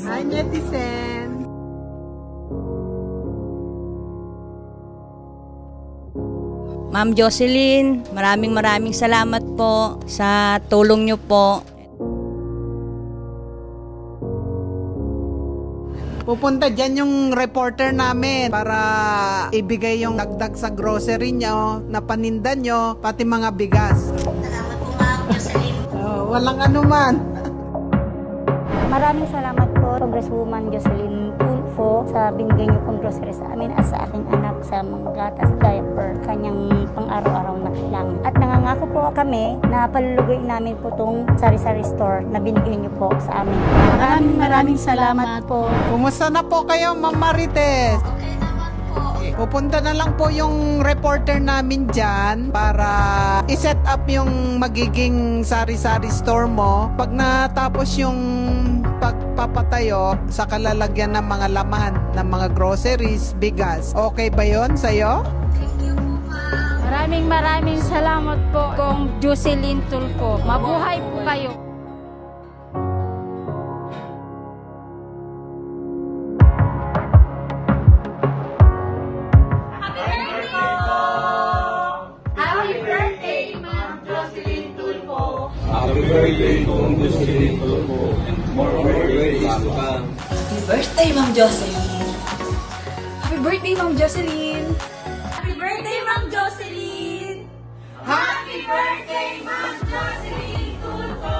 Hi, netizen! Ma'am Jocelyn, maraming salamat po sa tulong niyo po. Pupunta dyan yung reporter namin para ibigay yung dagdag sa grocery nyo, na paninda nyo, pati mga bigas. Salamat po, Ma'am Jocelyn. Walang anuman. Maraming salamat po, Congresswoman JOCELYN Tulfo, sa binigay niyo pong grocery sa amin at sa aking anak sa mga gatas, diaper, kanyang pang-araw-araw na kailangan. At nangangako po kami na palulugoy namin po itong sari-sari store na binigay niyo po sa amin. Maraming salamat po. Kumusta na po kayo, Ma'am Marites? Okay naman po. Pupunta na lang po yung reporter namin dyan para i-set up yung magiging sari-sari store mo. Pag natapos yung pagpapatayo sa kalalagyan ng mga laman, ng mga groceries, bigas, okay ba yon sa'yo? Thank you po, Ma'am. Maraming salamat po, Kong JOCELYN Tulfo. Mabuhay po kayo. Happy birthday, Ma'am JOCELYN Tulfo. Happy birthday, Kong JOCELYN Tulfo. More birthdays to come. Happy birthday, Ma'am Jocelyn! Happy birthday, Ma'am Jocelyn! Happy birthday, Ma'am Jocelyn. Happy birthday, Ma'am JOCELYN Tulfo.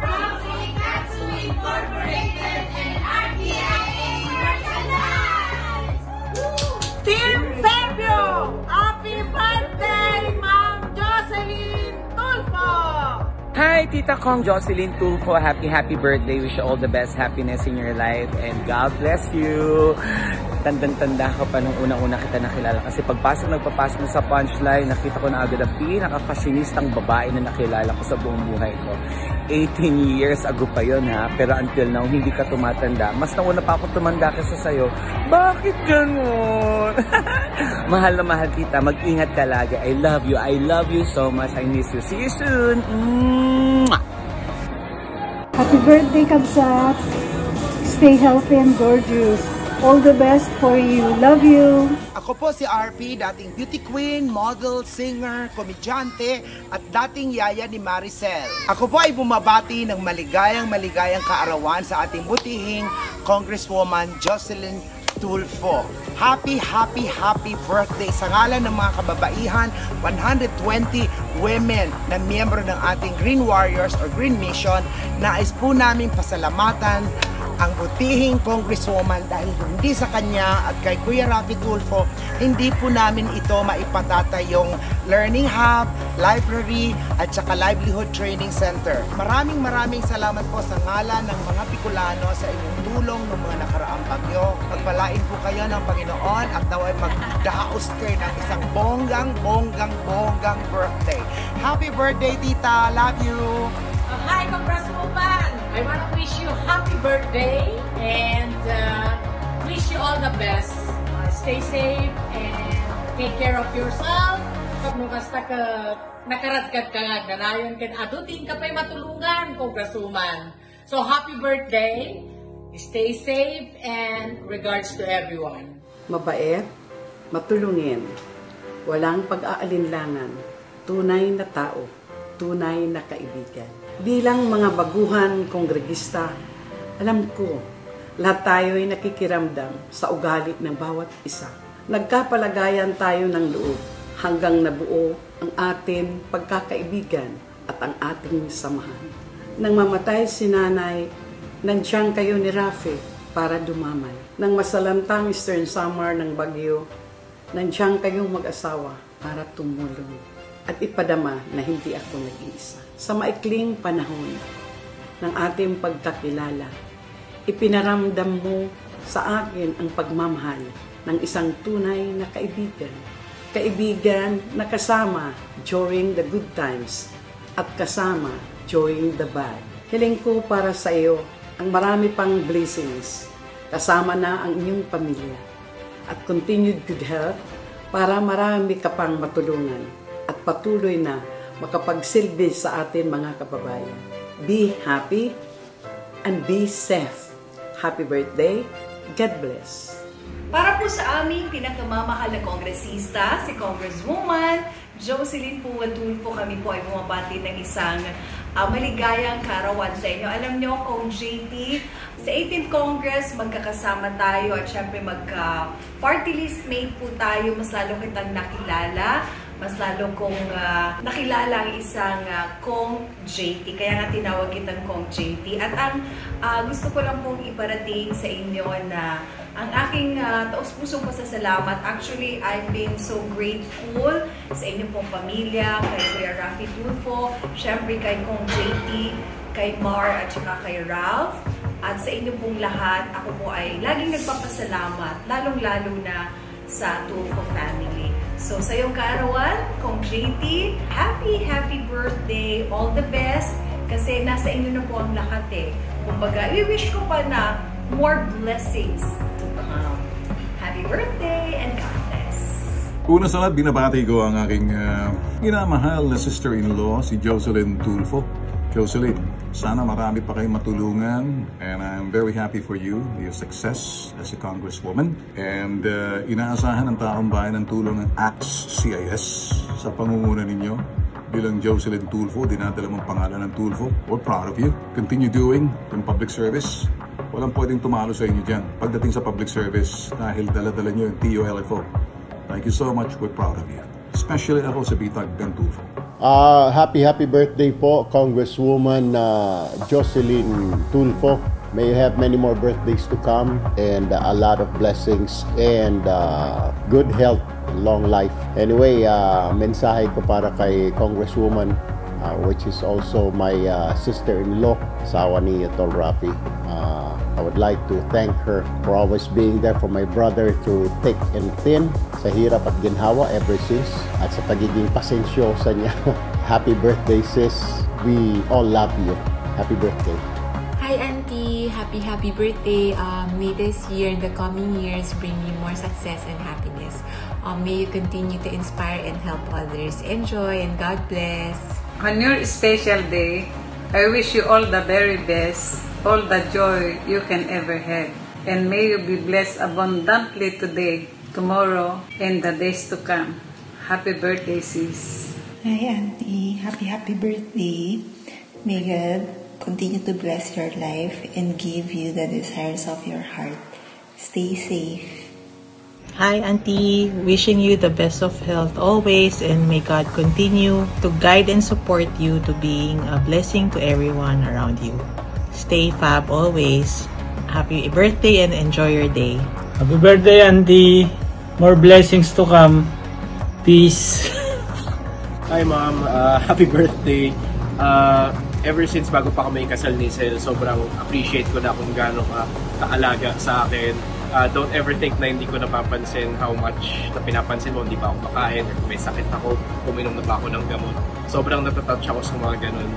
From Katsu Incorporated and RTIA Merchandise. Team Fabio! Happy birthday, Ma'am JOCELYN Tulfo! Hi, Tita Kong JOCELYN Tulfo. Happy birthday. Wish you all the best happiness in your life and God bless you. Tandang-tanda ka pa nung unang-una kita nakilala kasi nagpapasok mo sa punchline, nakita ko na agad ang pinaka-fashionistang babae na nakilala ko sa buong buhay ko. 18 years ago pa yun ha, pero until now hindi ka tumatanda. Mas nauna pa ako tumanda kasi sa'yo. Bakit ganun? Mahal na mahal kita, mag-ingat ka lagi. I love you so much. I miss you. See you soon. Mwah! Happy birthday, Kabsat. Stay healthy and gorgeous. All the best for you. Love you. Ako po si RP, dating beauty queen, model, singer, komedyante, at dating yaya ni Maricel. Ako po ay bumabati ng maligayang kaarawan sa ating butihing Congresswoman JOCELYN Tulfo. Happy birthday sa ngalan ng mga kababaihan, 120 women na miyembro ng ating Green Warriors or Green Mission. Nais po namin pasalamatan ang butihing Congresswoman dahil hindi sa kanya at kay Kuya Rafi Tulfo, hindi po namin ito maipatata yung learning hub, library, at saka livelihood training center. Maraming salamat po sa ngalan ng mga Bicolano sa inyong tulong ng mga nakaraang bagyo. Pagpalain po kayo ng Panginoon at naway magdaos kayo ng isang bonggang birthday. Happy birthday, Tita! Love you! Hi, Congresswoman! I want to wish you happy birthday and wish you all the best. Stay safe and take care of yourself. Pag basta ka nakaradkad ka nga, ganayon ka, adutin ka pa'y matulungan, Congresswoman. So happy birthday, stay safe, and regards to everyone. Mabait, matulungin, walang pag-aalinlangan, tunay na tao, tunay na kaibigan. Bilang mga baguhan kongregista, alam ko, lahat tayo ay nakikiramdam sa ugali ng bawat isa. Nagkapalagayan tayo ng loob hanggang nabuo ang ating pagkakaibigan at ang ating samahan. Nang mamatay si nanay, nandiyan kayo ni Rafi para dumamay. Nang masalantang Eastern Summer ng Bagyo, nandiyan kayong mag-asawa para tumulong at ipadama na hindi ako nag-iisa. Sa maikling panahon ng ating pagkakilala, ipinaramdam mo sa akin ang pagmamahal ng isang tunay na kaibigan. Kaibigan na kasama during the good times at kasama during the bad. Hiling ko para sa iyo ang marami pang blessings, kasama na ang inyong pamilya, at continued good health para marami ka pang matulungan at patuloy na makapagsilbi sa atin mga kababayan. Be happy and be safe. Happy birthday. God bless. Para po sa aming pinakamamahal na kongresista, si Congresswoman JOCELYN Tulfo, kami po ay bumabati ng isang maligayang kaarawan sa inyo. Alam nyo, Kong JT, sa 18th Congress, magkakasama tayo at syempre magka-party list mate po tayo. Mas lalo kitang nakilala, mas lalo kong nakilala ang isang Kong JT. Kaya nga tinawag kitang Kong JT. At ang gusto ko lang pong iparating sa inyo na ang aking taus-pusong pasasalamat. Actually, I've been so grateful sa inyong pong pamilya, kay Kuya Rafi Tulfo, syempre kay Kong JT, kay Mar at saka kay Ralph. At sa inyong pong lahat, ako po ay laging nagpapasalamat, lalong-lalo na sa Tulfo family. So sa iyong kaarawan, Kong JT, happy birthday, all the best, kasi nasa inyo na po ang lahat eh. Kumbaga, i-wish ko pa na more blessings to come. Happy birthday and God bless. Una sa lahat, binabati ko ang aking minamahal na sister-in-law, si JOCELYN Tulfo. JOCELYN, sana marami pa kayong matulungan, and I'm very happy for you, your success as a congresswoman. And inaasahan ng taong bayan ng tulong ng ACT-CIS sa pangunguna ninyo. Bilang JOCELYN Tulfo, dinadala mong pangalan ng Tulfo. We're proud of you. Continue doing yung public service. Walang pwedeng tumalo sa inyo dyan pagdating sa public service dahil dala-dala nyo yung TULFO. Thank you so much. We're proud of you. Especially ako sa Bitag Ben Tulfo. Happy birthday po, Congresswoman JOCELYN Tulfo. May you have many more birthdays to come and a lot of blessings and good health, long life. Anyway, mensahe ko para kay Congresswoman, which is also my sister-in-law, asawa ni Tol Rafi. I would like to thank her for always being there for my brother through thick and thin, sa hirap at ginhawa ever since, at sa pagiging pasensyosa niya. Happy birthday, sis. We all love you. Happy birthday. Hi, Auntie. Happy birthday. May this year and the coming years bring you more success and happiness. May you continue to inspire and help others. Enjoy and God bless. On your special day, I wish you all the very best, all the joy you can ever have. And may you be blessed abundantly today, tomorrow, and the days to come. Happy birthday, sis. Hi, Auntie. Happy birthday. May God continue to bless your life and give you the desires of your heart. Stay safe. Hi, Auntie. Wishing you the best of health always, and may God continue to guide and support you to being a blessing to everyone around you. Stay fab always. Happy birthday and enjoy your day. Happy birthday, Auntie. More blessings to come. Peace. Hi, Mom. Happy birthday. Ever since bago pa kami kasal ni Sel, sobrang appreciate ko na kung gaano ka kaalaga sa akin. Don't ever think na hindi ko napapansin how much na pinapansin mo, hindi pa ako makain, or kung may sakit ako, uminom na ba ako ng gamot. Sobrang natatouch ako sa mga ganun.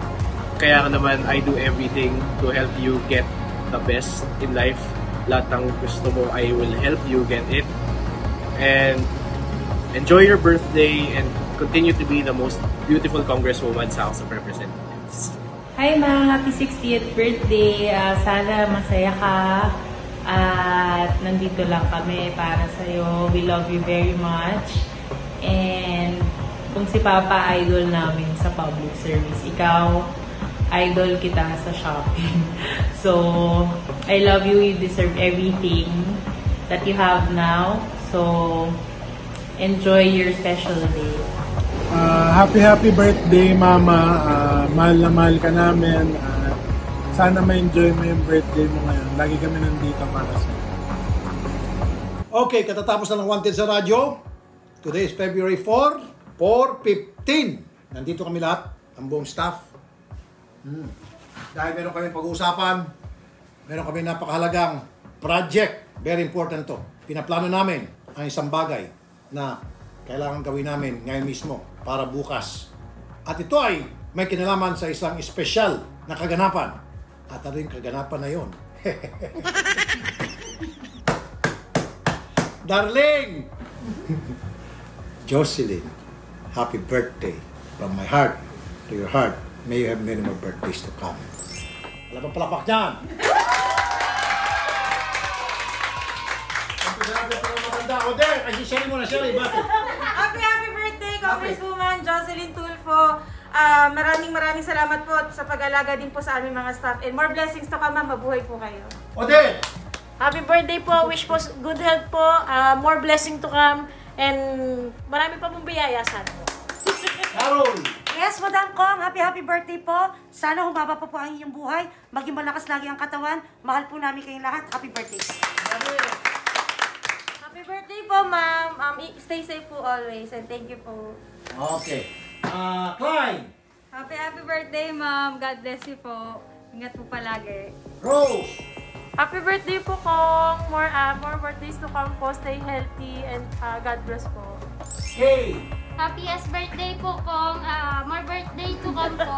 Kaya naman, I do everything to help you get the best in life. Lahat ng gusto mo, I will help you get it. And enjoy your birthday and continue to be the most beautiful Congresswoman sa House of Representatives. Hi Ma! Happy 60th birthday! Sana masaya ka. At nandito lang kami para sa'yo. We love you very much. And kung si Papa idol namin sa public service, ikaw idol kita sa shopping. So, I love you. You deserve everything that you have now. So, enjoy your special day. Happy birthday, Mama. Mahal na mahal ka namin. Sana ma-enjoy mo yung birthday mo ngayon. Lagi kami nandito para sa iyo. Okay, katatapos na ng Wanted sa radyo. Today is February 4, 4:15. Nandito kami lahat, ang buong staff. Dahil meron kami pag-uusapan, meron kami napakahalagang project. Very important to. Pinaplano namin ang isang bagay na kailangan gawin namin ngayon mismo para bukas. At ito ay may kinalaman sa isang espesyal na kaganapan. At ano yung kaganapan na yun? Darling! JOCELYN, happy birthday from my heart to your heart. May you have many more birthdays to come. Wala pang palapak dyan! Grabe pa yung maganda. O, there! Ay, si Sherry muna, Sherry. Bakit? Happy birthday, Congresswoman JOCELYN Tulfo. Maraming salamat po sa pag-alaga din po sa aming mga staff. And more blessings to come, ma'am. Mabuhay po kayo. O, there! Happy birthday po. Wish po good health po. More blessing to come. And marami pa mong biyaya sana po. Carol! Yes, Madam Kong, happy birthday po. Sana humaba pa po ang inyong buhay. Maging malakas lagi ang katawan. Mahal po namin kayong lahat. Happy birthday. Happy birthday po, ma'am. Stay safe po always. And thank you po. Okay. Clyde! Happy birthday, ma'am. God bless you po. Ingat po palagi. Rose! Happy birthday po, Kong. More birthdays to come po. Stay healthy and God bless po. Kay! Happiest birthday po, Kong. More birthday to come po.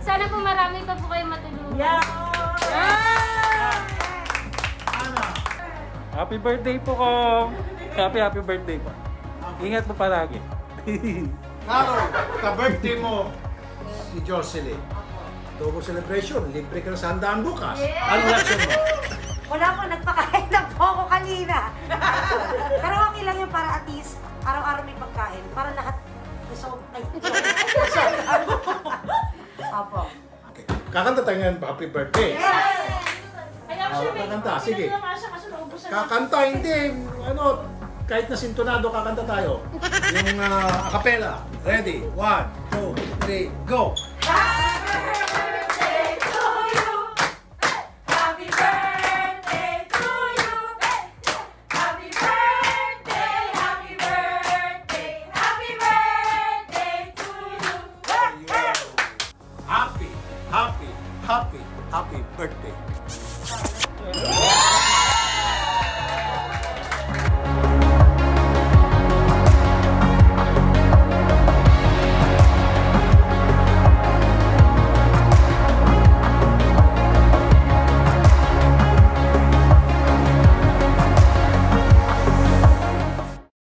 Sana po marami pa po kayo matulungan. Happy birthday po, Kong. Happy birthday po. Ingat po palagi. Carol, ka-birthday mo si Jocelyn. Double celebration. Libre ka na sa handaan bukas. Ano reaction mo? Wala po, nagpakain na po ako kanina. Pero okay lang yun para at least araw-araw may pagkain. Para lahat gusto. Opo. Okay. Kakanta tayo ngayon, happy birthday. Kakanta, sige. Kakanta, hindi. Kahit na sintonado, kakanta tayo. Yung a cappella. Ready? 1, 2, 3, go!